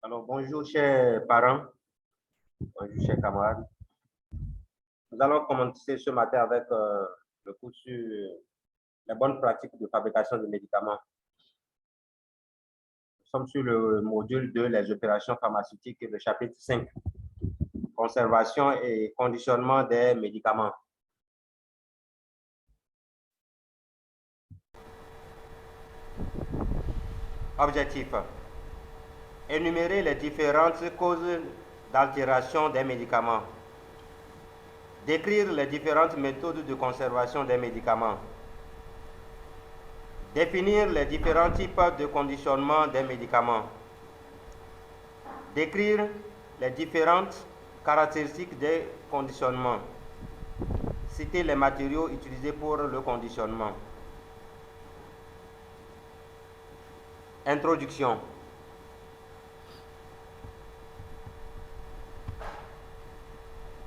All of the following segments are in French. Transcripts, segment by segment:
Alors, bonjour, chers parents, bonjour, chers camarades. Nous allons commencer ce matin avec le cours sur les bonnes pratiques de fabrication de médicaments. Nous sommes sur le module 2, les opérations pharmaceutiques, et le chapitre 5, conservation et conditionnement des médicaments. Objectif: énumérer les différentes causes d'altération des médicaments. Décrire les différentes méthodes de conservation des médicaments. Définir les différents types de conditionnement des médicaments. Décrire les différentes caractéristiques des conditionnements. Citer les matériaux utilisés pour le conditionnement. Introduction.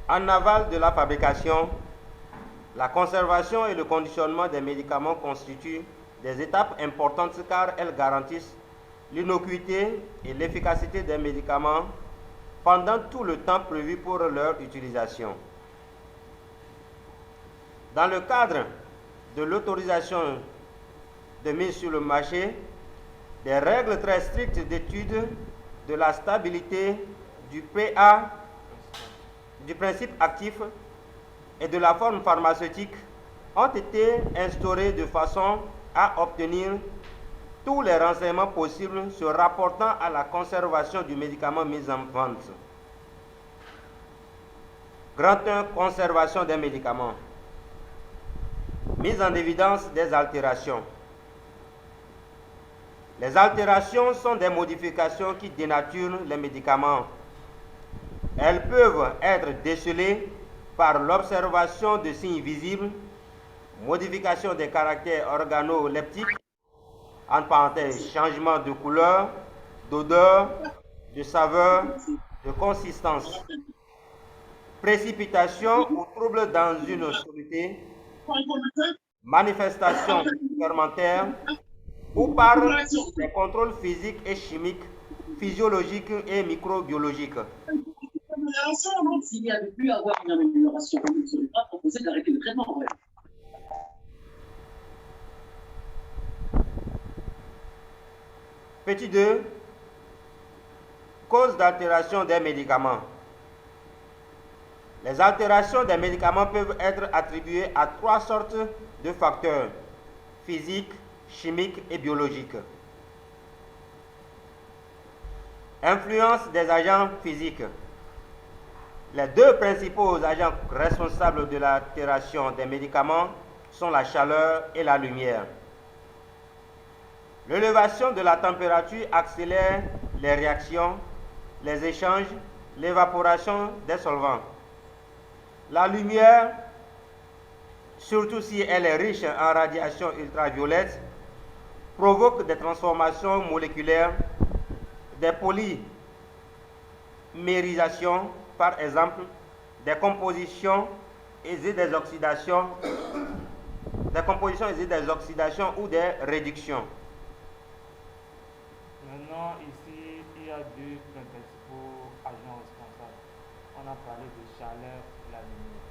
En aval de la fabrication, la conservation et le conditionnement des médicaments constituent des étapes importantes car elles garantissent l'innocuité et l'efficacité des médicaments pendant tout le temps prévu pour leur utilisation. Dans le cadre de l'autorisation de mise sur le marché, des règles très strictes d'étude de la stabilité du pH, du principe actif et de la forme pharmaceutique ont été instaurées de façon à obtenir tous les renseignements possibles se rapportant à la conservation du médicament mis en vente. Grand 1. Conservation des médicaments. Mise en évidence des altérations. Les altérations sont des modifications qui dénaturent les médicaments. Elles peuvent être décelées par l'observation de signes visibles, modification des caractères organoleptiques, en parenthèse, changement de couleur, d'odeur, de saveur, de consistance, précipitation ou trouble dans une soluté, manifestation fermentaire ou par des contrôles physiques et chimiques, physiologiques et microbiologiques. S'il y avait pu avoir une amélioration, on ne serait pas proposé d'arrêter le traitement. Petit 2. Cause d'altération des médicaments. Les altérations des médicaments peuvent être attribuées à 3 sortes de facteurs: physiques, chimiques et biologiques. Influence des agents physiques. Les 2 principaux agents responsables de l'altération des médicaments sont la chaleur et la lumière. L'élévation de la température accélère les réactions, les échanges, l'évaporation des solvants. La lumière, surtout si elle est riche en radiation ultraviolette, provoque des transformations moléculaires, des polymérisations, par exemple, des compositions aisées des oxydations, ou des réductions. Maintenant, ici, il y a 2 principaux agents responsables. On a parlé de chaleur et la lumière.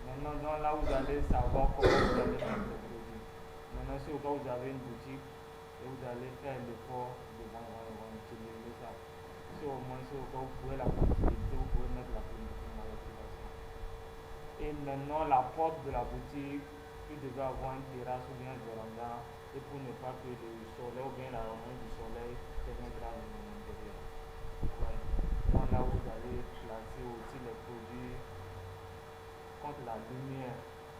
Maintenant, donc là, vous allez savoir comment vous allez mettre le produit. Maintenant, si au cas où vous avez une boutique et vous allez faire l'effort de utiliser ça, si au moins, si au cas où vous pouvez la quantité, vous pouvez mettre la climatisation. Et maintenant, la porte de la boutique, il devait avoir une terrasse ou bien un véranda, et pour ne pas que le soleil ou bien la lumière du soleil pénètre à l'intérieur. Ouais. Donc là, vous allez placer aussi les produits contre la lumière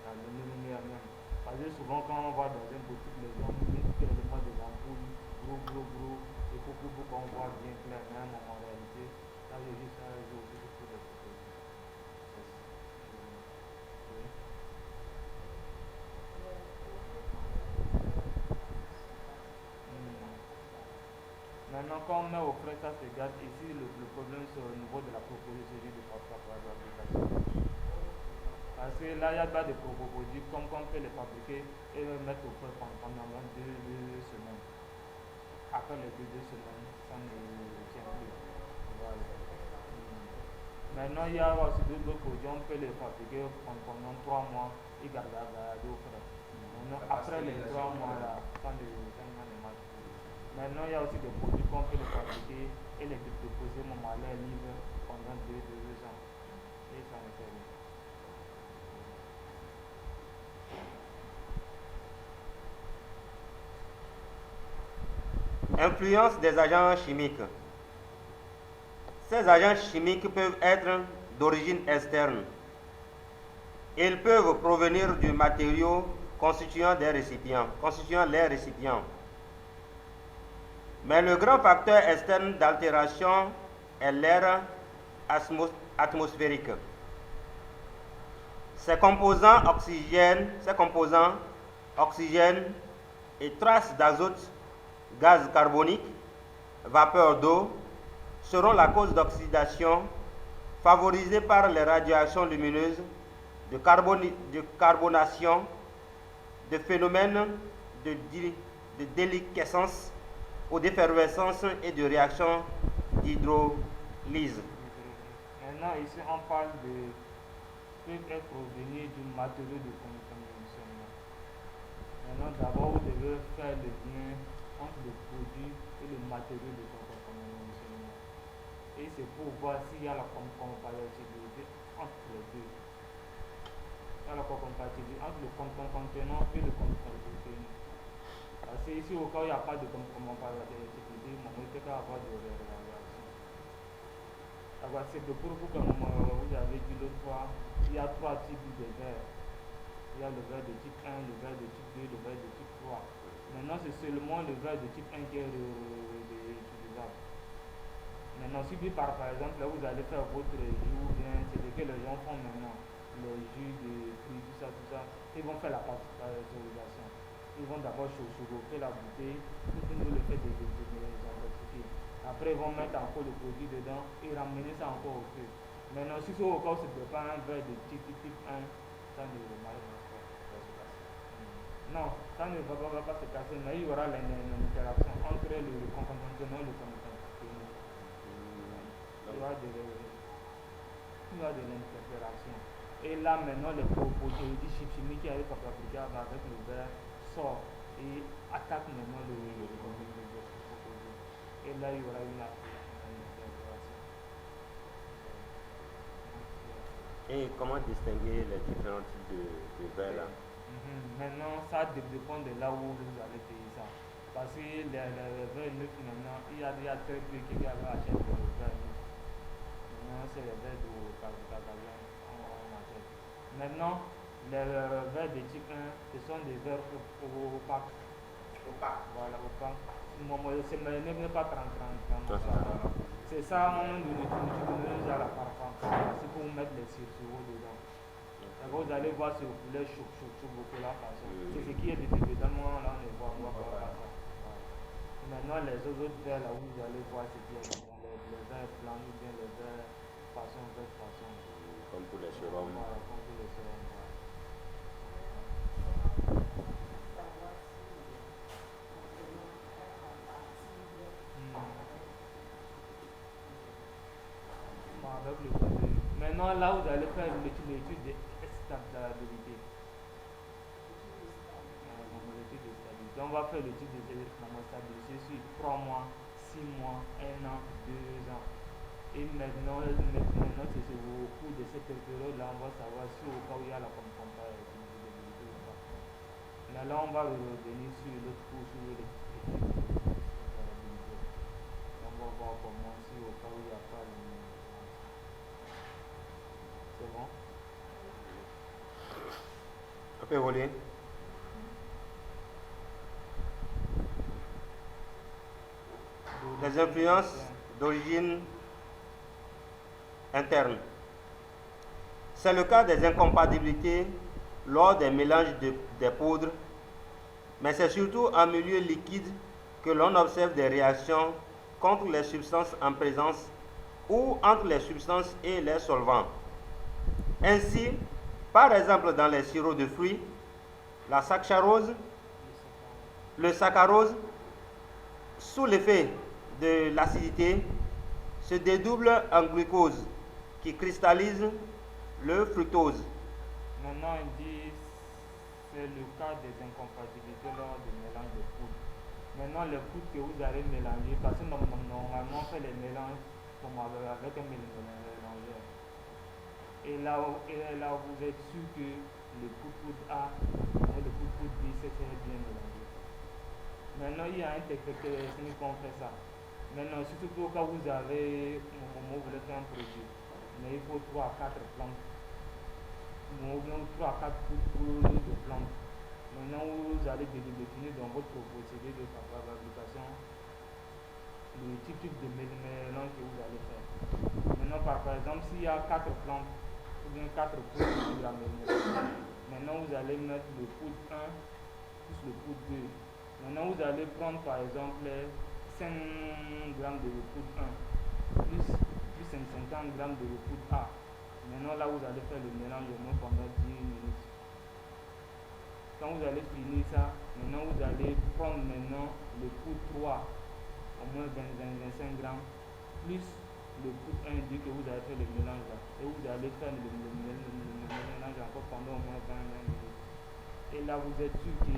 même. Parce que souvent, quand on va dans une boutique, les gens mettent tellement des ampoules, gros, et pour qu'on voit bien clair, même en réalité, ça veut dire ça joue aussi sur les produits. Maintenant, quand on met au frais, ça se gâte. Ici, le problème, c'est au niveau de la proposition de fabrication. Parce que là, il y a pas de produits comme on peut les fabriquer et les mettre au frais pendant 2 semaines. après les deux semaines, ça ne tient plus. Voilà. Maintenant, il y a aussi d'autres produits, on peut les fabriquer pendant 3 mois et garder au frais. Maintenant, après les 3 mois, là, quand ne marche plus. Maintenant, il y a aussi des produits qu'on peut les fabriquer et les déposer à l'air libre pendant 2 ans. Et ça me fait bien. Influence des agents chimiques. Ces agents chimiques peuvent être d'origine externe. Ils peuvent provenir du matériau constituant les récipients. Mais le grand facteur externe d'altération est l'air atmosphérique. Ces composants oxygène et traces d'azote, gaz carbonique, vapeur d'eau seront la cause d'oxydation favorisée par les radiations lumineuses, de carbonation, de phénomènes de déliquescence ou d'effervescence et de réaction d'hydrolyse. Maintenant, ici, on parle de ce qui peut provenir du matériau de conditionnement. Maintenant, d'abord, vous devez faire le lien entre le produit et le matériau de conditionnement. Et c'est pour voir s'il y a la compatibilité entre les deux. Il y a la compatibilité entre le contenant et le contenant. Parce que ici, au cas où il n'y a pas de compatibilité, on ne peut pas avoir de réaction. C'est de pour vous, comme vous avez dit l'autre fois, il y a 3 types de verres. Il y a le verre de type 1, le verre de type 2, le verre de type 3. Maintenant, c'est seulement le verre de type 1 qui est utilisable. Maintenant, si par exemple, là, vous allez faire votre jus, ou bien c'est ce que les gens font maintenant, les jus de fruits, tout ça, ils vont faire la pasteurisation. Ils vont d'abord chauffer la bouteille, pour nous le fait désintoxiquer. Après, ils vont mettre encore le produit dedans et ramener ça encore au feu. Maintenant, si c'est au cas où ce n'est pas un verre de type 1, ça ne va pas se casser. Non, ça ne va pas se casser, mais il y aura l'interaction entre le contenant et le contenant. Il y aura de l'interaction. Et là, maintenant, les produits chimiques qui arrivent à fabriquer avec le verre sortent et attaquent maintenant le produit. Et là, il y aura une interaction. Et comment distinguer les différents types de verres là? Maintenant, ça dépend de là où vous allez payer ça. Parce que les verres neufs, maintenant, il y a très peu qui achètent le verre neuf. Maintenant, c'est les verres de Cagayan qu'on achète. Maintenant, les verres de type 1, ce sont des verres opaques. Voilà, opaques. C'est même pas 30. C'est ça, on l'utilise à la pharmacie pour mettre les sirops dedans. Vous allez voir ce poulet chaud beaucoup là. C'est ce qui est dedans, là on ne voit pas ça. Maintenant, les autres verres là où vous allez voir ce qui est dedans, les verres blancs ou bien les verres façon. Comme pour les sérums. Voilà, comme pour les sérums. Maintenant, là, vous allez faire l'étude de stabilité. On va faire l'étude de stabilité sur 3 mois, 6 mois, 1 an, 2 ans. Et maintenant c'est au cours de cette période-là, on va savoir si au cas où il y a la compatibilité ou pas. Mais là, on va revenir sur l'autre cours, sur l'étude de stabilité. On va voir comment si au cas où il n'y a pas de... C'est bon? On peut rouler. Les influences d'origine interne. C'est le cas des incompatibilités lors des mélanges des poudres, mais c'est surtout en milieu liquide que l'on observe des réactions contre les substances en présence ou entre les substances et les solvants. Ainsi, par exemple dans les sirops de fruits, la saccharose, le saccharose sous l'effet de l'acidité, se dédouble en glucose qui cristallise le fructose. Maintenant, il dit c'est le cas des incompatibilités lors du mélange de poudres. Maintenant, les poudres que vous allez mélanger, parce que normalement, on fait les mélanges comme avec un mélangeur. Et là, vous êtes sûr que le poudre A et le poudre B, c'est bien mélangé. Maintenant, il y a un technique qu'on fait ça. Maintenant, surtout au cas où vous avez, vous voulez faire un produit, mais il faut 3 à 4 plantes. Ou bien 3 à 4 poudres de plantes. Maintenant, vous allez définir dans votre procédé de fabrication le type de mélange que vous allez faire. Maintenant, par exemple, s'il y a 4 plantes, ou bien 4 poudres de la mélange, maintenant vous allez mettre le poudre 1 plus le poudre 2. Maintenant, vous allez prendre par exemple 5 grammes de poudre 1 plus 50 grammes de poudre A. Maintenant, là, vous allez faire le mélange au moins pendant 10 minutes. Quand vous allez finir ça, maintenant, vous allez prendre maintenant le poudre 3, au moins 25 grammes, plus le poudre 1 dit que vous avez fait le mélange là. Et vous allez faire le mélange encore pendant au moins 20 minutes. Et là, vous êtes sûr que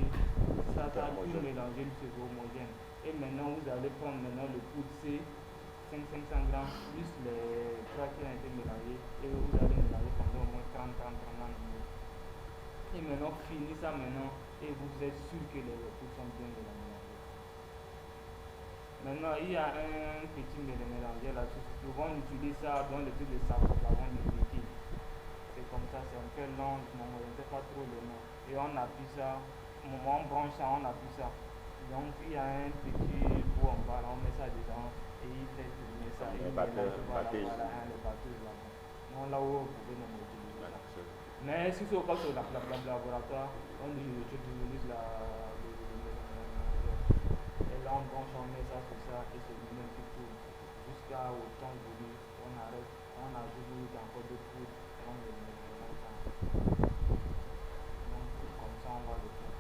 ça va tout mélanger, c'est homogène. Et maintenant, vous allez prendre maintenant le poudre C, 500 grammes, plus les 3 qui ont été mélangés. Et vous allez mélanger pendant au moins 30 minutes. Et maintenant, finissez ça maintenant. Et vous êtes sûr que les poudres sont bien mélangées. Maintenant, il y a un petit mélangeur là. Souvent, on utilise ça dans les trucs de savon liquide. C'est comme ça, c'est un peu long, je ne sais pas trop le nom. Et on appuie ça, on branche ça, on appuie ça. Donc il y a un petit pot en bas, là, on met ça dedans et il fait tourner ça. Et il mélange le batteuse là-bas. Donc là où vous pouvez nous utiliser ça. Mais si c'est au cas sur le laboratoire, on utilise la. Et là on branche, on met ça sur ça et c'est le même qui tourne. Jusqu'à au temps voulu, on arrête, on ajoute encore d'autres poudres. Comme ça on va le faire.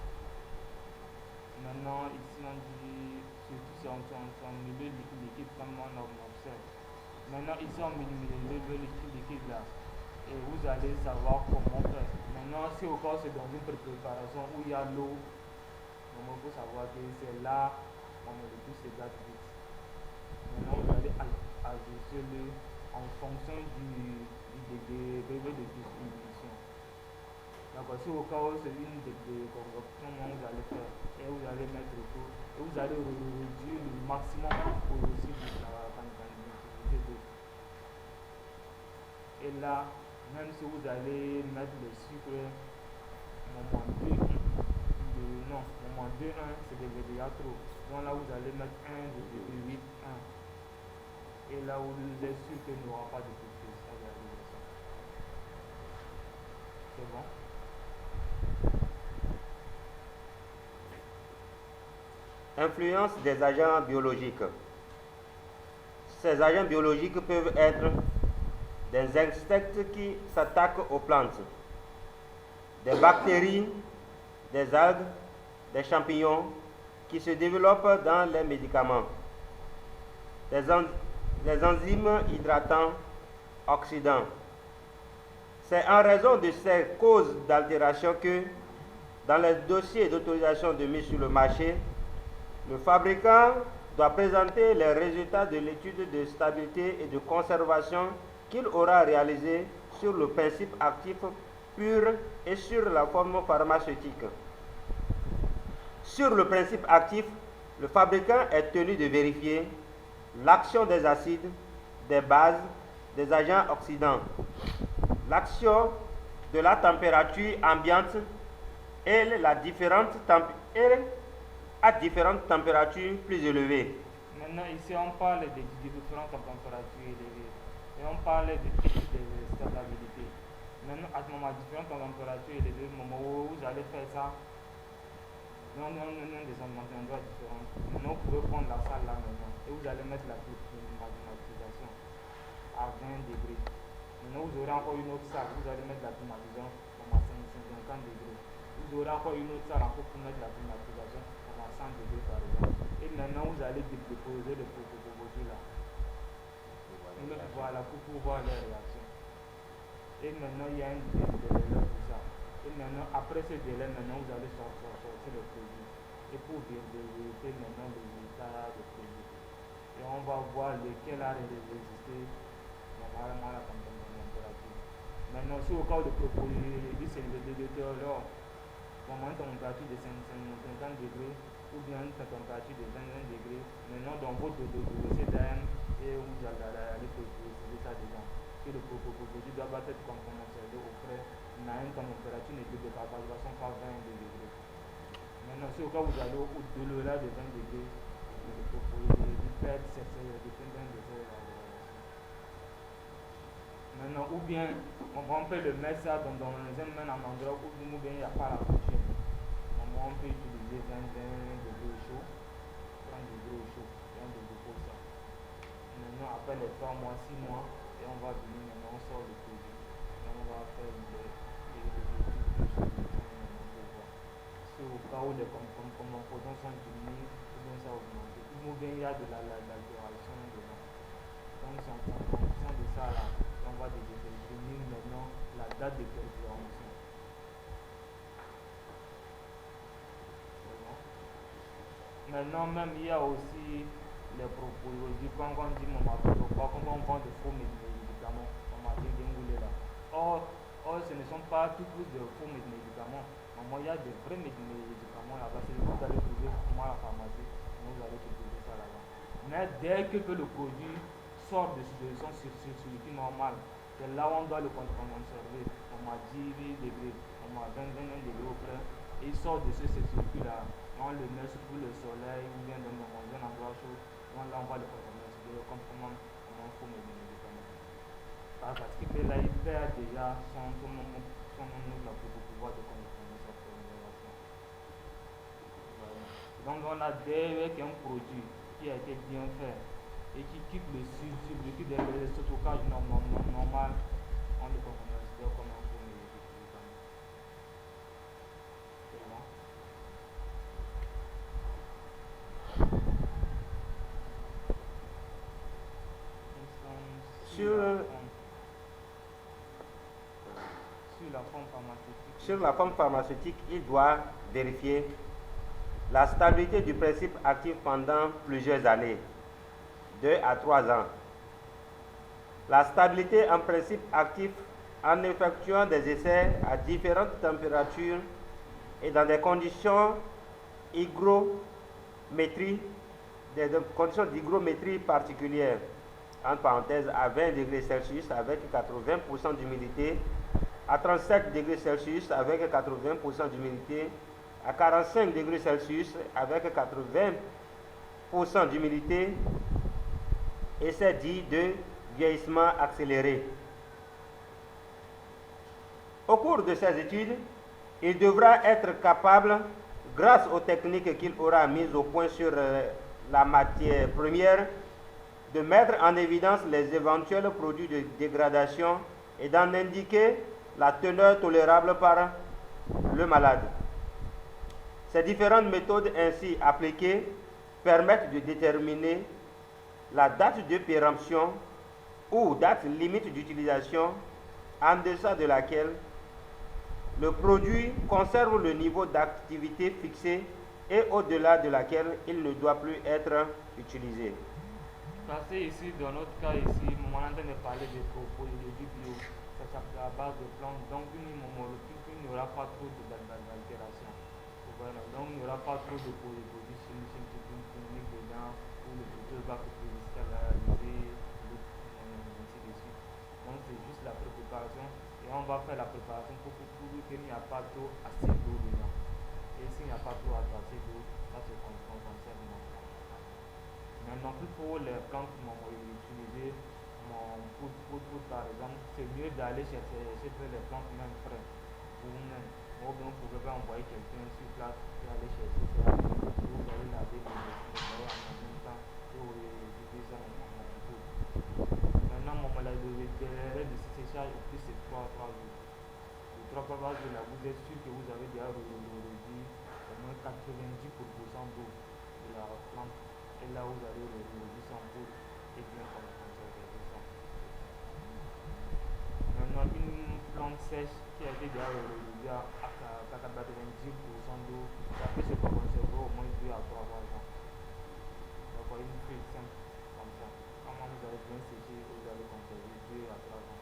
Maintenant ici on dit surtout c'est en milieu liquide comme on observe. Maintenant ici on milieu liquide là et vous allez savoir comment faire. Maintenant si au cas c'est dans une préparation où il y a l'eau, il faut savoir que c'est là on met le plus c'est gaz vite. Maintenant vous allez ajuster le en fonction du degré de distribution. D'accord, si au cas où c'est une déconvection, vous allez faire et vous allez mettre le tout et vous allez réduire le maximum possible de la quantité d'eau. Et là, même si vous allez mettre le sucre moment 2, moment 2, 1, c'est déjà trop. Donc là, vous allez mettre 1,8, 1. Et là, vous êtes sûr qu'il n'y aura pas de fructose. C'est bon? Influence des agents biologiques. Ces agents biologiques peuvent être des insectes qui s'attaquent aux plantes, des bactéries, des algues, des champignons qui se développent dans les médicaments, des enzymes hydratants, oxydants. C'est en raison de ces causes d'altération que, dans les dossiers d'autorisation de mise sur le marché, le fabricant doit présenter les résultats de l'étude de stabilité et de conservation qu'il aura réalisée sur le principe actif pur et sur la forme pharmaceutique. Sur le principe actif, le fabricant est tenu de vérifier l'action des acides, des bases, des agents oxydants, l'action de la température ambiante et à différentes températures plus élevées. Maintenant, ici, on parle de différentes températures élevées et on parle de type de stabilité. Maintenant, à ce moment, différentes températures élevées, au moment où vous allez faire ça, non, des endroits différents. Maintenant, vous pouvez prendre la salle là maintenant et vous allez mettre la climatisation à 20 degrés. Maintenant, vous aurez encore une autre salle, vous allez mettre la climatisation à 50 degrés. Vous aurez encore une autre salle encore pour mettre la climatisation à 100 degrés par exemple. Et maintenant, vous allez déposer le produit là. Voilà, pour voir les réactions. Et maintenant, il y a un délai pour ça. Et maintenant, après ce délai, maintenant, vous allez sortir le produit. Et pour vérifier maintenant le résultat du produit. Et on va voir lequel a résisté normalement à la température. Maintenant, si au cas où le produit c'est le détériore, moment température de 50 degrés ou bien température de 21 degrés, maintenant dans votre dossier d'AM, et vous allez préciser ça dedans. Que le produit doit être conservé auprès à une température ne dépasse pas 20 degrés. Maintenant, si au cas où vous allez au-delà de 20 degrés, le produit perd ses réactions. Maintenant, ou bien on peut le mettre ça dans un endroit où bien il n'y a pas la couture. On peut utiliser 20 degrés chaud, 30 degrés chaud, et on dépose ça. Maintenant, après les 3 mois, 6 mois, et on va venir, maintenant on sort le produit. Et on va faire les si au cas où les composants sont diminués, ou bien ça augmente, ou bien il y a de l'altération dedans. Donc, c'est en fonction de ça là, on va définir maintenant la date de péremption. Maintenant, même il y a aussi les produits, quand on dit comment on vend de faux médicaments, on m'a dit là. Or, ce ne sont pas tous de faux médicaments. Il y a de vrais médicaments là-bas. C'est que vous allez trouver à la pharmacie, vous allez trouver ça là-bas. Mais dès que le produit sort de son circuit normal, c'est là où on doit le conserver. On m'a 10 degrés, on m'a 21 degrés auprès, et il sort de ce circuit-là. On le met sous le soleil ou bien dans un endroit chaud. On va le conserver comme on faut mes médicaments. Parce que là, il perd déjà son là pour pouvoir de conservation. Donc on a un produit qui a été bien fait et qui quitte le circuit de stockage normal, on le considère comme un faux médicament. C'est bon? Sur la forme pharmaceutique, il doit vérifier la stabilité du principe actif pendant plusieurs années, 2 à 3 ans. La stabilité en principe actif en effectuant des essais à différentes températures et dans des conditions d'hygrométrie particulières, entre parenthèses à 20 degrés Celsius avec 80% d'humidité, à 37 degrés Celsius avec 80% d'humidité, à 45 degrés Celsius avec 80% d'humidité, et c'est dit de vieillissement accéléré. Au cours de ces études, il devra être capable, grâce aux techniques qu'il aura mises au point sur la matière première, de mettre en évidence les éventuels produits de dégradation et d'en indiquer la teneur tolérable par le malade. Ces différentes méthodes ainsi appliquées permettent de déterminer la date de péremption ou date limite d'utilisation en deçà de laquelle le produit conserve le niveau d'activité fixé et au-delà de laquelle il ne doit plus être utilisé. Parce que ici, dans notre cas ici, on est en train de parler de produits bio, ça s'appelle à base de plantes, donc il n'y aura pas trop d'altération. Donc il n'y aura pas trop de produits chimiques dedans, où le produit va cristalliser, ainsi de suite. Donc c'est juste la préparation, et on va faire la préparation pour qu'il n'y a pas trop assez d'eau dedans. Et s'il n'y a pas trop assez d'eau, ça se conserve. Maintenant, pour les plantes utilisées par exemple, c'est mieux d'aller chercher les plantes même frais pour vous-même. Ou bien vous pouvez pas envoyer quelqu'un sur place et aller chercher ça. Vous allez laver en même temps et vous évitez ça en tout. Maintenant, le délai de séchage au plus c'est 3 jours. Les 3 jours là, vous êtes sûr que vous avez déjà réduit au moins 90% d'eau. de la plante. Et là, vous allez remuer son poudre et bien conserver ça. Maintenant, une plante sèche qui a été déjà remuée à 90% d'eau, ça peut se conserver au moins 2 à 3 mois. Donc, une feuille simple comme ça. Comment vous allez bien sécher, vous allez conserver 2 à 3 ans.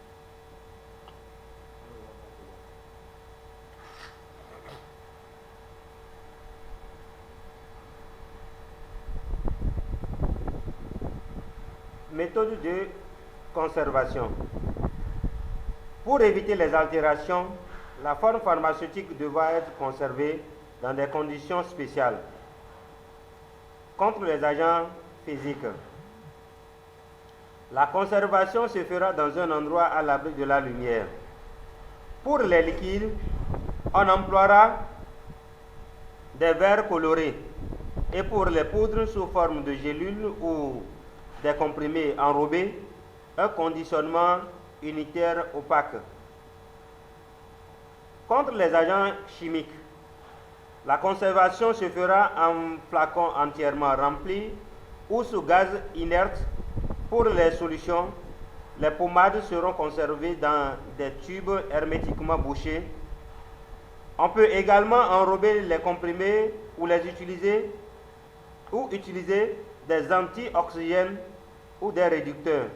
Méthode de conservation. Pour éviter les altérations, la forme pharmaceutique devra être conservée dans des conditions spéciales. Contre les agents physiques, la conservation se fera dans un endroit à l'abri de la lumière. Pour les liquides, on emploiera des verres colorés. Et pour les poudres sous forme de gélules ou des comprimés enrobés, un conditionnement unitaire opaque. Contre les agents chimiques, la conservation se fera en flacons entièrement remplis ou sous gaz inerte. Pour les solutions, les pommades seront conservées dans des tubes hermétiquement bouchés. On peut également enrober les comprimés ou utiliser des antioxygènes ou des réducteurs.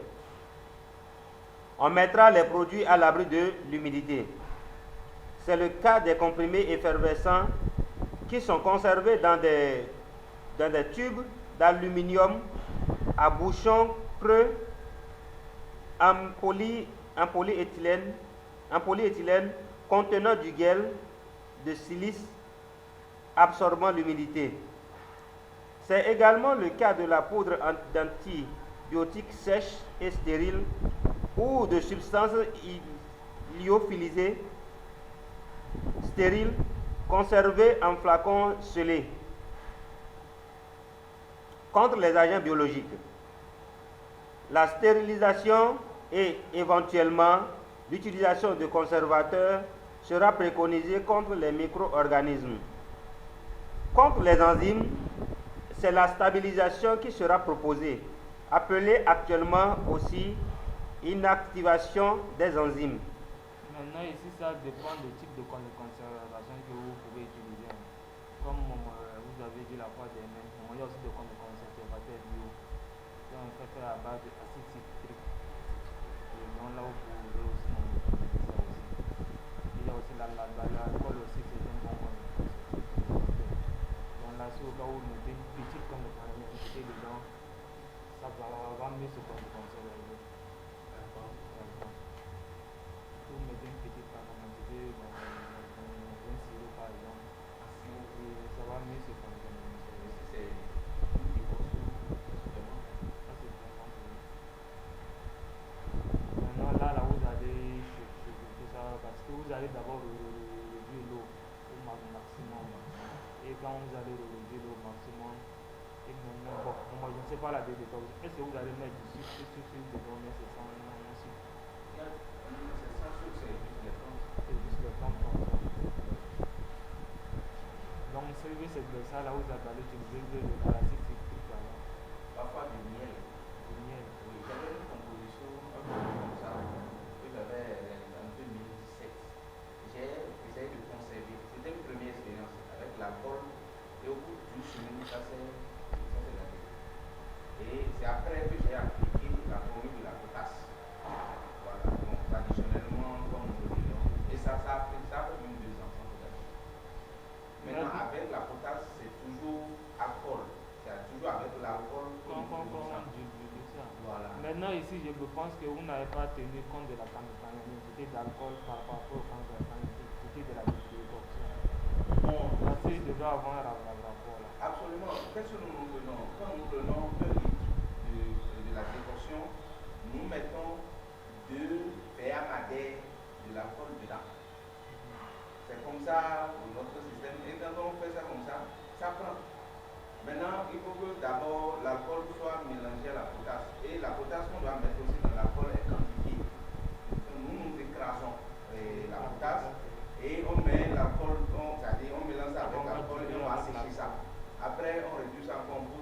On mettra les produits à l'abri de l'humidité. C'est le cas des comprimés effervescents qui sont conservés dans des tubes d'aluminium à bouchon creux en polyéthylène contenant du gel de silice absorbant l'humidité. C'est également le cas de la poudre d'antibiotiques sèche et stérile ou de substances lyophilisées stériles conservées en flacons scellés. Contre les agents biologiques, la stérilisation et éventuellement l'utilisation de conservateurs sera préconisée contre les micro-organismes. Contre les enzymes, c'est la stabilisation qui sera proposée, appelée actuellement aussi inactivation des enzymes. Maintenant, ici, ça dépend du type de conservation que vous pouvez utiliser. Comme vous avez dit la fois dernière, il y a aussi des conservateurs bio. Donc, on fait à base d'acide citrique. Et donc, là, vous pouvez aussi utiliser ça aussi. Il y a aussi l'alcool aussi, c'est un bon conservateur. Donc, là, si au cas où vous mettez une petite quantité dedans, ça va mieux se conserver. Vous mettez une petite quantité dans un sirop par exemple, et ça va mieux se conserver. C'est une décoction, Ça c'est vraiment bien. Maintenant là vous allez chauffer ça parce que vous allez d'abord réduire l'eau au maximum. Et quand vous allez réduire l'eau au maximum, et maintenant, bon, moi je ne sais pas la décoction. Est-ce que vous allez mettre du sucre dedans, mais c'est sans sucre? C'est juste le temps comme ça. Donc, celui c'est de ça, là vous allez utiliser de l'acide citrique. parfois du miel. Du miel. Oui, j'avais une composition un peu comme ça que j'avais en 2017. J'ai essayé de conserver. C'était une première expérience avec l'alcool et au bout d'une semaine, ça s'est gâté. Et c'est après que j'ai appliqué la formule de la potasse. Voilà, donc traditionnellement, comme on le dit, et ça fait même 2 ans sans potasse. Maintenant, avec la potasse, c'est toujours alcool. C'est toujours avec l'alcool. Voilà. Maintenant, ici, je pense que vous n'avez pas tenu compte de la quantité d'alcool par rapport à la quantité de la décoction. Bon, Parce qu'il devrait avoir un rapport là. absolument. Qu'est-ce que nous prenons? Quand nous prenons 1 litre de la décoction, nous mettons 2 verres madère de l'alcool dedans. C'est comme ça notre système. Et quand on fait ça comme ça prend. Maintenant, il faut que d'abord l'alcool soit mélangé à la potasse. Et la potasse qu'on doit mettre aussi dans l'alcool est quantifiée. Nous écrasons la potasse et on met l'alcool, c'est-à-dire on mélange ça avec l'alcool et on va sécher ça. Après, on réduit ça encore, on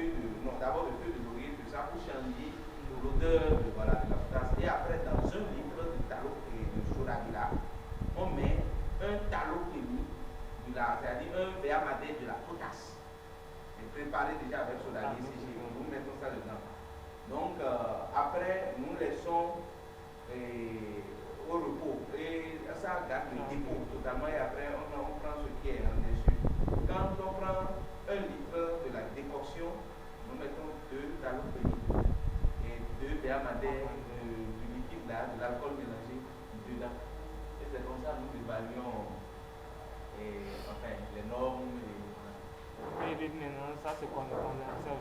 feuilles de. Non, d'abord les feuilles de laurier, tout ça, pour changer l'odeur de, voilà, de la potasse. Et après, dans 1 litre de tallow et de soda là, on met un tallow émis, c'est-à-dire un verre madère de la potasse. Et préparé déjà avec soda séché. Nous mettons ça dedans. Donc, après, nous laissons au repos. Et ça garde le dépôt totalement. Et après, on prend ce qui est en dessus. Quand on prend 1 litre de la décoction, nous mettons 2 tallow pénis et 2 verres madère du liquide là, de l'alcool mélangé dedans. Et c'est comme ça que nous évaluons enfin, les normes. Et maintenant, ça c'est qu'on conserve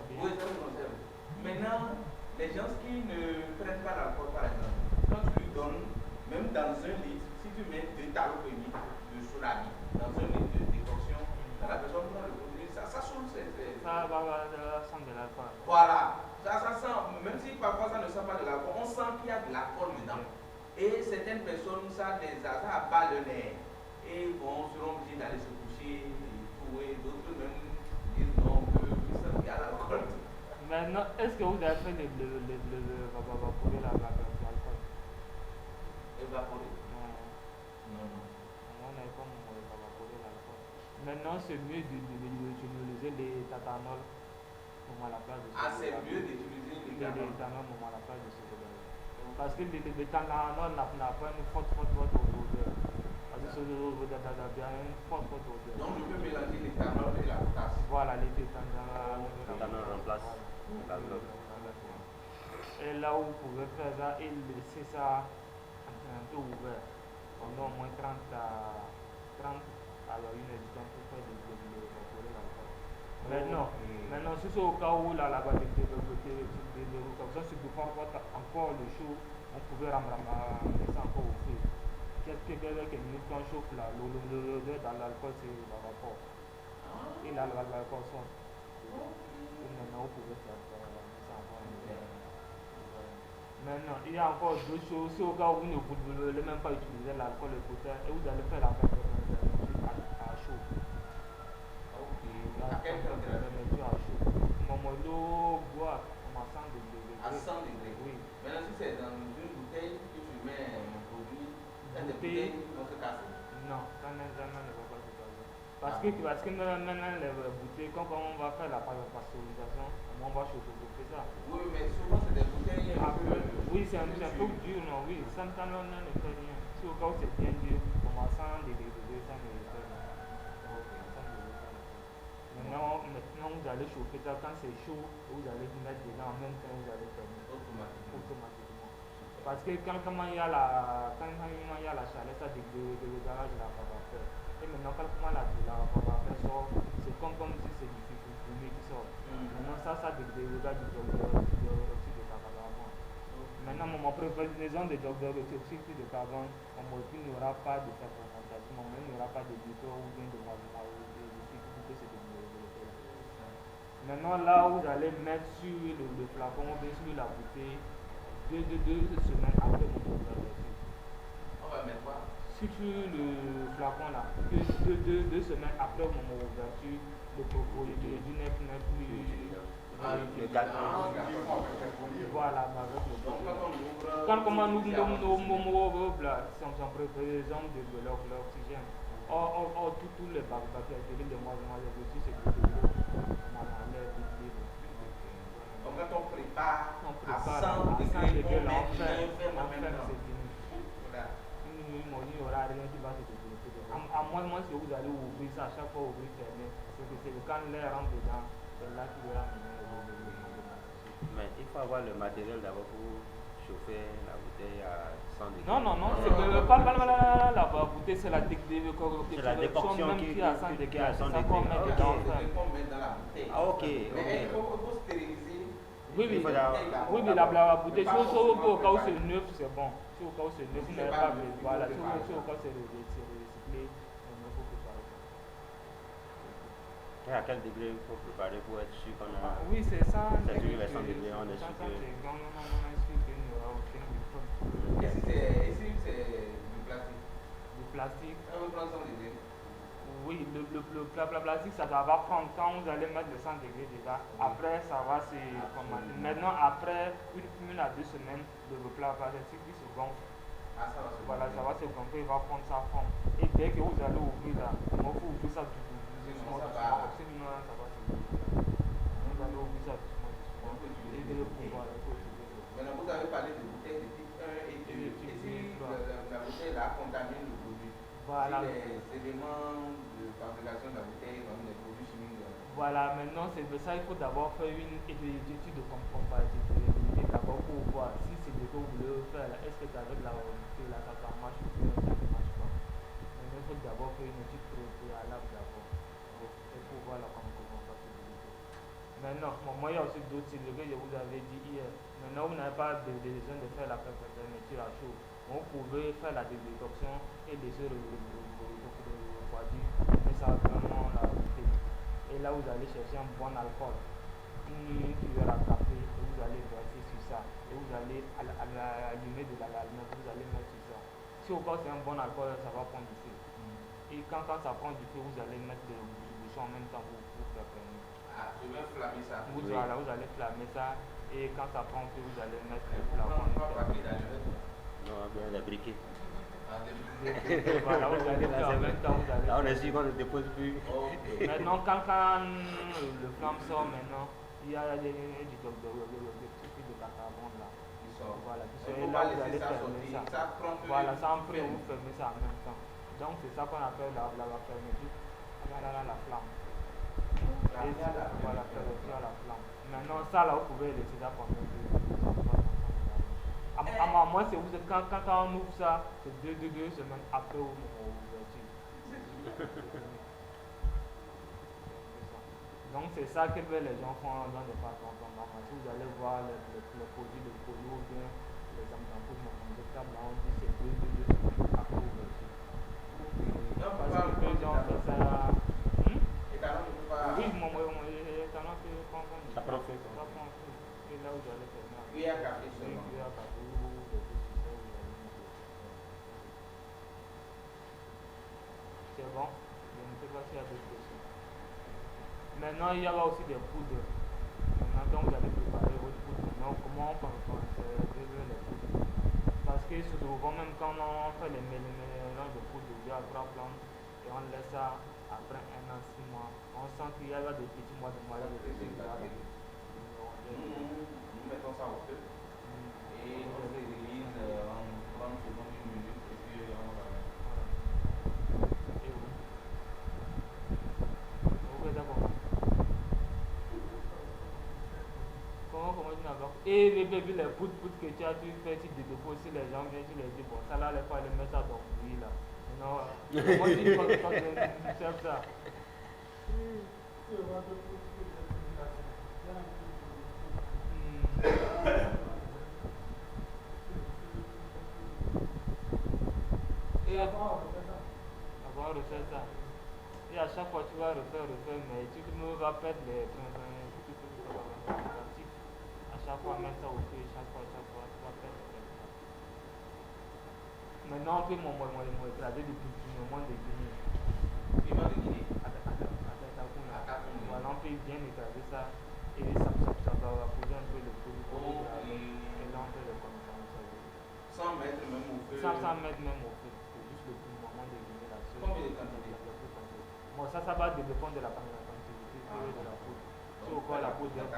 bien. Oui, ça se conserve. Maintenant, les gens qui ne prennent pas l'alcool, par exemple, quand tu lui donnes, même dans 1 litre, si tu mets 2 tallow pénis de soda dans 1 litre de décoction, quand la personne prend le produit, ça saoule. Ça va sentir de l'alcool. Voilà, ça sent, même si parfois ça ne sent pas de l'alcool, on sent qu'il y a de l'alcool dedans. Et certaines personnes, ça abat le nez. Et bon, seront obligés d'aller se coucher et tout, et d'autres même disent non, que ça y a l'alcool. Maintenant, est-ce que vous avez fait évaporer l'alcool? Évaporer? Non. Non. On n'a pas évaporer l'alcool. Maintenant, c'est mieux d'utiliser l'éthanol à la place de ce. Ah, c'est mieux d'utiliser l'éthanol à la place de ce. Parce que l'éthanol n'a pas une forte odeur. Parce que ce odeur a une forte odeur. Donc, je peux mélanger l'éthanol et la potasse. Voilà, l'éthanol remplace l'azote. Et là où vous pouvez faire ça et laisser ça un peu ouvert pendant au moins 30 à 1 heure du temps pour faire évaporer l'alcool. Maintenant, si c'est au cas où là-bas, comme ça, si vous faites encore le chaud, on pouvait ramener ça encore au feu. Quelques minutes quand on chauffe l'odeur dans l'alcool, c'est le rapport. Et là, l'alcool sort. Et maintenant, vous pouvez faire ça encore. Maintenant, il y a encore d'autres choses. Si au cas où vous ne voulez même pas utiliser l'alcool et et vous allez faire la fermentation à chaud. Ok. La fermentation à chaud. L'eau boit à 100 degrés. À 100 degrés? Oui. Maintenant, si c'est dans une bouteille que tu mets un produit, des bouteilles vont se casser? Non, ça ne va pas se casser. Parce que maintenant, les bouteilles, quand on va faire la pasteurisation, on va chauffer ça. Oui, mais souvent c'est des bouteilles un peu. Oui, c'est un peu dur, non, oui. Ça ne fait rien. Si au cas où c'est bien dur, commençant des degrés, ça ne fait rien. Maintenant, vous allez chauffer ça. Quand c'est chaud, vous allez mettre dedans en même temps, vous allez fermer automatiquement. Parce que quand il y a la chaleur, ça dégage la vapeur. Et maintenant, quand la vapeur sort, c'est comme si c'est du fumée qui sort. Maintenant, ça dégage du dioxyde de carbone. Maintenant, ma prévision de dioxyde de carbone, il n'y aura pas de fermentation, il n'y aura pas de glucose ou bien de difficulté de développer. Maintenant, là, vous allez mettre sur le flacon ou bien sur la bouteille 2 semaines après mon ouverture. On va mettre quoi? Sur le flacon là, 2 semaines après mon ouverture, le propos du n'est plus. Voilà, avec le donc quand on ouvre là, c'est en prévision de l'oxygène. Or, tous les bactéries, les moisissures, c'est de l'eau. Donc quand on prépare à 100 degrés, on on ferme maintenant. c'est fini. Voilà. Il n'y aura rien qui va se développer. À moins que vous allez ouvrir ça, à chaque fois ouvrir, fermer. C'est quand l'air rentre dedans, c'est là qu'il y aura un. Mais il faut avoir le matériel d'abord pour chauffer la bouteille à 100 degrés. Non, c'est que pas la bouteille, c'est la décoction qui est à 100 degrés. à 100 C'est ça qu'on met dedans. qu'on met dans la bouteille. Ah, ok. Mais il faut stériliser. Oui, mais la bouteille, si au cas où c'est neuf, c'est bon. Si au cas où c'est neuf, vous n'avez pas besoin. Voilà, si au cas où c'est recyclé, il faut préparer ça. Et à quel degré il faut préparer pour être sûr qu'on a. Oui, c'est ça. C'est sûr, les 100 degrés, on est sûr que. Non, est sûr qu'il n'y aura aucun problème. Et si c'est du plastique? Du plastique. On veut prendre 100 degrés. Oui, le plastique, ça va prendre quand vous allez mettre le 100 degrés déjà. Après, ça va se commencer. Maintenant, après une à 2 semaines, le plastique qui se gonfle. Ah, ça va se Voilà, ça gonfler. va se gonfler, il va prendre sa forme. Et dès que vous allez ouvrir là, il faut ouvrir ça Sinon, doucement, ça doucement. va. Sinon, ça va se gonfler. Vous allez ouvrir ça doucement, doucement. On peut utiliser Et des de bouteilles. pouvoir, il faut utiliser des bouteilles. Maintenant, vous avez parlé de bouteilles de type 1 et 2. Et de Et type si 2, la bouteille là contamine le produit, Voilà. si les éléments de fabrication de la bouteille, comme des produits chimiques, Voilà, maintenant c'est de ça, il faut d'abord faire une étude de compatibilité d'abord pour voir si c'est ce que vous voulez faire, est-ce que c'est avec la volonté là, ça marche ou bien ça ne marche pas. Maintenant, il faut d'abord faire une étude préalable d'abord et pour voir la compatibilité. Maintenant, moi il y a aussi d'autres types que je vous avais dit hier. Maintenant, vous n'avez pas besoin de faire la fermeture à chaud. Vous pouvez faire la détoxion et laisser refroidir, mais ça va vraiment la bouteille. Et là, vous allez chercher un bon alcool, une cuillère à café, et vous allez verser sur ça. Et vous allez allumer de l'allumette, vous allez mettre sur ça. Si au cas c'est un bon alcool, ça va prendre du feu. Et quand ça prend du feu, vous allez mettre le bouchon en même temps pour faire fermer. ah, je vais flammer ça. Vous, Oui. voilà, vous allez flammer ça, et quand ça prend feu, vous allez mettre le On flacon. va partir d'allumette. Non, bien les briquets. Ah, des- Voilà, vous allez Là, faire en c'est même temps, vous allez Là, on est faire. sûr qu'on ne dépose plus. Ok. Maintenant, quand le flamme sort maintenant, il y a du truc de carbone là. Il sort. Voilà, Il qui ne sont faut là, pas vous laisser allez ça fermer sortir. ça. Ça prend feu. Voilà, ça en tu prie, fermes. vous fermez ça en même temps. Donc, c'est ça qu'on appelle la fermeture. La flamme. La Et flamme, la voilà, fermeture. fermeture à la flamme. Maintenant, ça là, vous pouvez laisser ça pendant 2 jours. À moi, c'est quand on ouvre ça, c'est 2 semaines après l'ouverture. Donc c'est ça que les gens font dans les départements. Si vous allez voir les produits de polo ou bien les ampoules injectables, on dit c'est 2 semaines après l'ouverture. Non, Parce papa, que les gens font ça. Et talent, ne peut pas. Oui, moi, talent que comprendre. Ça prend feu. Ça prend feu. Et là, vous allez faire ça. Cuillère à café Oui, seulement. cuillère à café ou des choses sur ça, vous allez mettre. C'est bon? Je ne sais pas s'il y a d'autres questions. Maintenant, il y aura aussi des poudres. Maintenant, quand vous allez préparer votre poudre, maintenant, comment on peut conserver les poudres? Parce que souvent, même quand on fait les mélanges de poudre de à plantes et on laisse ça après 1 an, 6 mois, on sent qu'il y a des petits mois de mois, des petits mois. Nous mettons ça au feu et on stérilise en 30 secondes, 1 minute et puis on va. Et oui. Vous êtes d'accord? Comment tu n'as pas? Et les poudres que tu as, tu fais, tu déposes, si les gens viennent, tu les dis, bon, ça là, les fois, ils mettent ça dans le riz là. Non, comment tu dis quand tu serves ça? Et avant de refaire ça. Et à chaque fois tu vas refaire, mais tu ne vas perdre les principes. À chaque fois mettre ça au feu, chaque fois, tu vas perdre les principes. Maintenant on peut écraser du piment de Guinée. Piment de Guinée. Voilà, on peut bien écraser ça et ça va poser un peu le produit. Et là on peut le commencer. Sans mettre même au feu. Sans mettre même au feu. Juste le piment de Guinée là. Combien de quantité? Bon, ça va dépendre de la quantité de la poudre. Si on voit la poudre, voilà.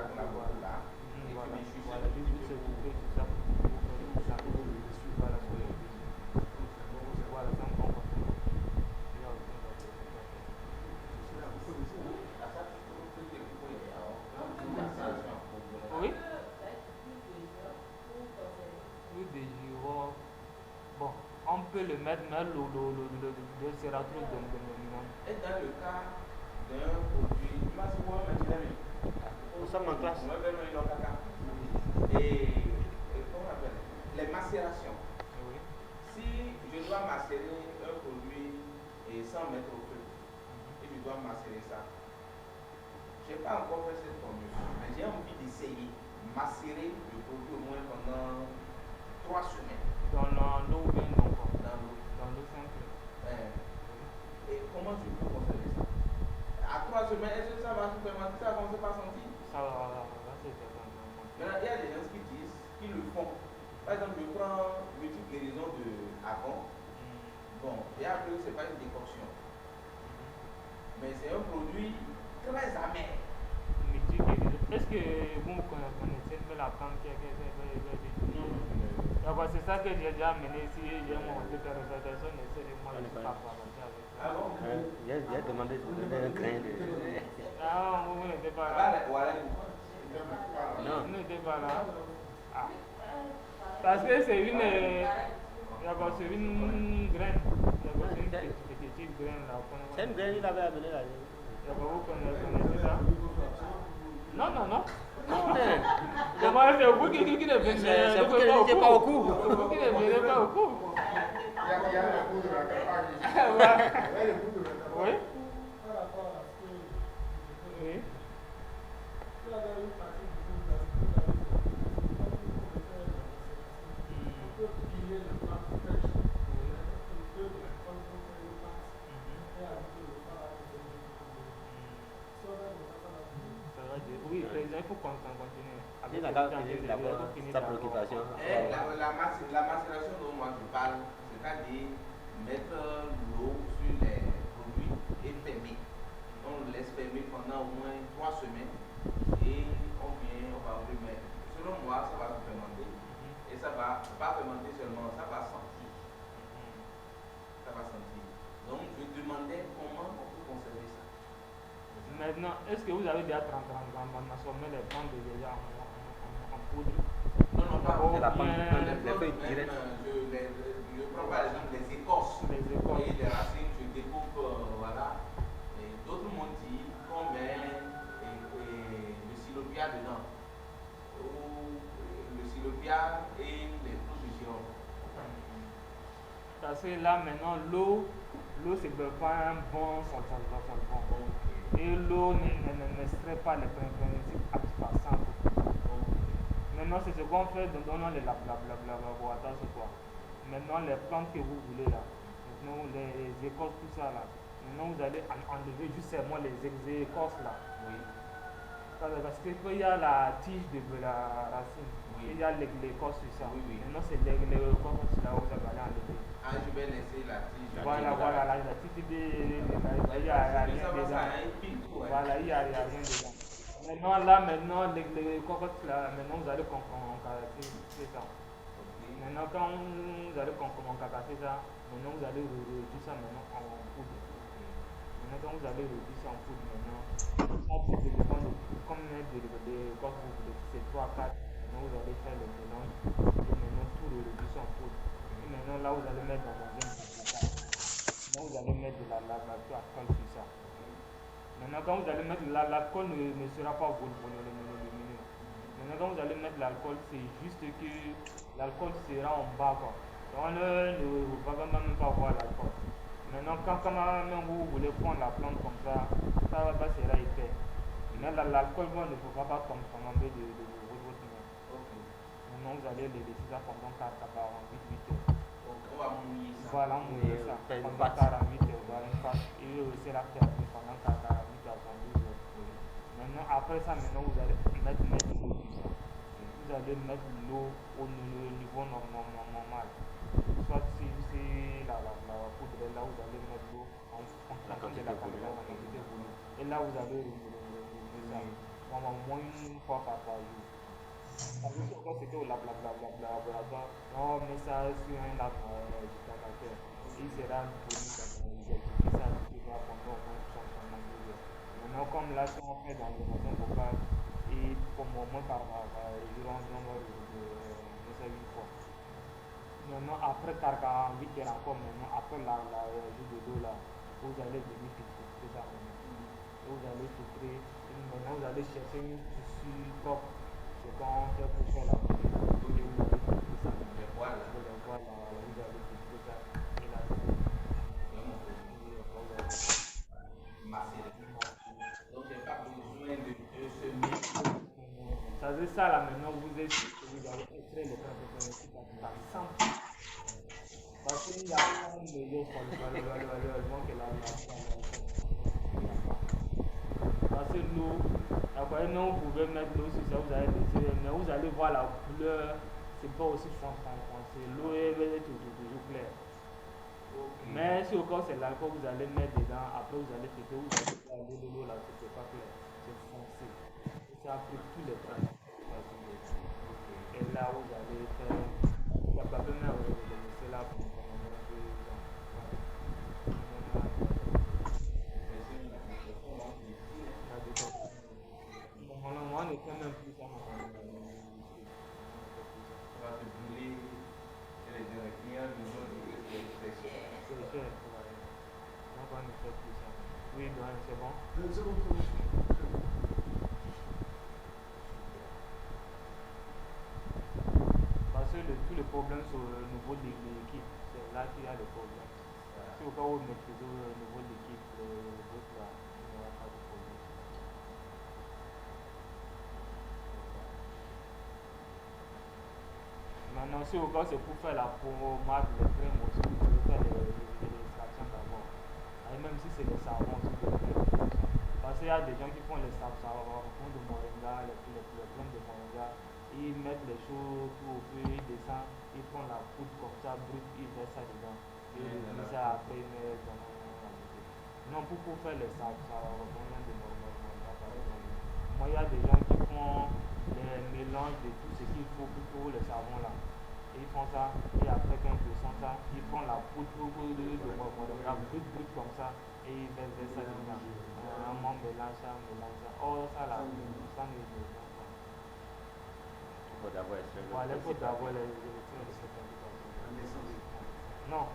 voilà, Voilà. juste se couper tout ça pour faire tout ça. Voilà, voilà, c'est un bon conseil. Oui? L'huile de girofle. Bon, on peut le mettre, mais le sera trop de minimum. Et dans le cas d'un produit, Nous sommes en classe. Et comment on appelle les macérations. Oui. Si je dois macérer un produit et sans mettre au feu, et je dois macérer ça, je n'ai pas encore fait cette formule, mais j'ai envie d'essayer macérer le produit au moins pendant 3 semaines Dans l'eau ou bien non? dans l'eau. Dans l'eau simple. Et comment je peux conserver 3 semaines, est-ce que ça va se fermenter? Ça va commencer par sentir. Ça va, c'est certain. Maintenant, il y a des gens qui disent qu'ils le font. Par exemple, je prends multiple guérison de Avon. Bon, et après, c'est pas une décoction. Mais c'est un produit très amer. Est-ce que vous connaissez un peu la plante qui est c'est ça que j'ai déjà amené ici. J'ai montré des réservations, mais c'est moi qui ne suis pas avancé avec ça. Ah bon? J'ai demandé de donner un grain de. Ah, vous n'étiez pas là. Non. Vous n'étiez pas là. Ah. Parce que c'est une graine. C'est une petite graine là. C'est une graine, il avait amené là. Vous connaissez ça? Non. C'est C'est vous qui ne venez pas au cours. Vous qui ne venez pas au cours. Il y a le bout de la campagne. Oui. Oui. Oui, président, il faut qu'on continue. Il n'a qu'à finir d'abord sa préoccupation. La macération dont moi je parle, c'est-à-dire mettre l'eau sur les produits et fermer. On le laisse fermer pendant au moins 3 semaines et on va ouvrir. Mais selon moi, ça va se fermenter. Et ça va pas fermenter seulement, ça va sentir. Ça va sentir. Donc je demandais comment on peut conserver ça. Maintenant, est-ce que vous avez déjà transformé les plantes déjà en poudre? Non, pas C'est la plante, les feuilles directes. Je prends par exemple les écorces. Et les racines, je découpe, voilà. Et d'autres m'ont dit qu'on met le silopia dedans. Ou le silopia et les fruits de girofle. Parce que là, maintenant, l'eau c'est pas un bon solvant. Et l'eau n'extrait pas les principes abspassants. Maintenant, c'est ce qu'on fait dans les laboratoires ce soir. Maintenant, les plantes que vous voulez là, maintenant les écorces, tout ça là, maintenant vous allez enlever justement les écorces là. Oui. Parce qu'il y a la tige de la racine, il y a l'écorce sur ça. Oui. Maintenant, c'est l'écorce là où vous allez enlever. Ah, je vais laisser la tige. Voilà, la tige il n'y a rien dedans. Voilà, il n'y a rien dedans. Maintenant, les cocottes là, maintenant vous allez concasser ça. Maintenant, quand vous allez concasser ça, maintenant vous allez réduire ça maintenant en poudre. Maintenant, quand vous allez réduire ça en poudre, maintenant, on peut dépendre de combien de coques vous voulez. Si c'est 3, 4, maintenant vous allez faire le mélange et maintenant tout le réduire en poudre. Et maintenant, là, vous allez mettre dans un bocal. Maintenant, vous allez mettre de l'alcool sur ça. Maintenant, quand vous allez mettre l'alcool ne sera pas volumineux. Maintenant, quand vous allez mettre l'alcool, c'est juste que l'alcool sera en bas. Donc, on ne va même pas voir l'alcool. Maintenant, quand même vous voulez prendre la plante comme ça sera épais. Mais l'alcool ne pourra pas commander de votre main. Maintenant, vous allez les laisser ça pendant 48 heures. On va mouiller ça. Voilà, mouiller ça pendant 48 heures. Voilà, une pâte. Et aussi la faire pendant 48 à 72 heures. Maintenant, après ça, vous allez mettre l'eau sur ça. Vous allez mettre l'eau au niveau normal. Soit si c'est la poudre, là vous allez mettre l'eau en fonction de la quantité voulue. Et là vous allez réduire ça. Au moins une fois par jour. Parce que quand c'était au laboratoire, on met ça sur un laboratoire. Il sera disponible dans ça pendant au moins 72 heures. Maintenant, comme là, si on fait dans le magasin vocal, et pour le moment, par jour, on met ça une fois. Maintenant, après 48 heures encore, maintenant, après la jour de l'eau là, vous allez venir filtrer ça. Vous allez filtrer, maintenant vous allez chercher une tissu propre. C'est quand on fait pour faire la poudre. Vous allez filtrer ça. Voilà, vous allez filtrer ça. Et là, donc, il n'y a pas besoin de semer. Ça veut dire ça là maintenant, vous allez extraire le principe par 100%. Parce qu'il y a un meilleur solvant que la l'eau. Après, non, vous pouvez mettre l'eau sur ça, vous allez laisser, mais vous allez voir la couleur, c'est pas aussi transparent. L'eau est toujours claire. Mais si au cas c'est l'alcool, vous allez mettre dedans, après vous allez fêter, vous allez faire l'eau là, c'est pas clair, c'est foncé. Et ça a pris tous les traces. Et là, vous allez faire, il n'y a pas besoin de laisser là pour normalement, on est quand même plus ça. On va te brûler et les clients nous ont dit que c'est cher. C'est cher, ouais. Donc on ne fait plus ça. Oui, donc c'est bon. C'est bon. Parce que tous les problèmes sur le niveau de l'équipe, c'est là qu'il y a le problème. Si au cas où vous maîtrisez le niveau de l'équipe, l'autre là, il n'y aura pas de problème. Maintenant, si au cas c'est pour faire la pommade, les crèmes aussi, vous pouvez faire les extractions d'abord. Et même si c'est les savons, aussi, vous pouvez faire les extractions. Parce qu'il y a des gens qui font les savons de moringa, les crèmes de moringa, ils mettent les choses tout au feu, ils descendent, ils font la poudre comme ça, brut, ils mettent ça dedans. Et ils mettent ça après, ils mettent dans non, pour faire les savons de moringa, par exemple. Moi, il y a des gens qui font les mélanges de tout ce qu'il faut pour les savons là. Et ils font ça, et après quand ils descendent ça, ils font la poudre de moringa, brut comme ça, et ils mettent ça dedans. On mélange ça. Oh, ça là, ça ne mélange pas. Il faut d'abord extraire le Voilà, il faut principal. d'abord les extraire de cette fabrication. Non,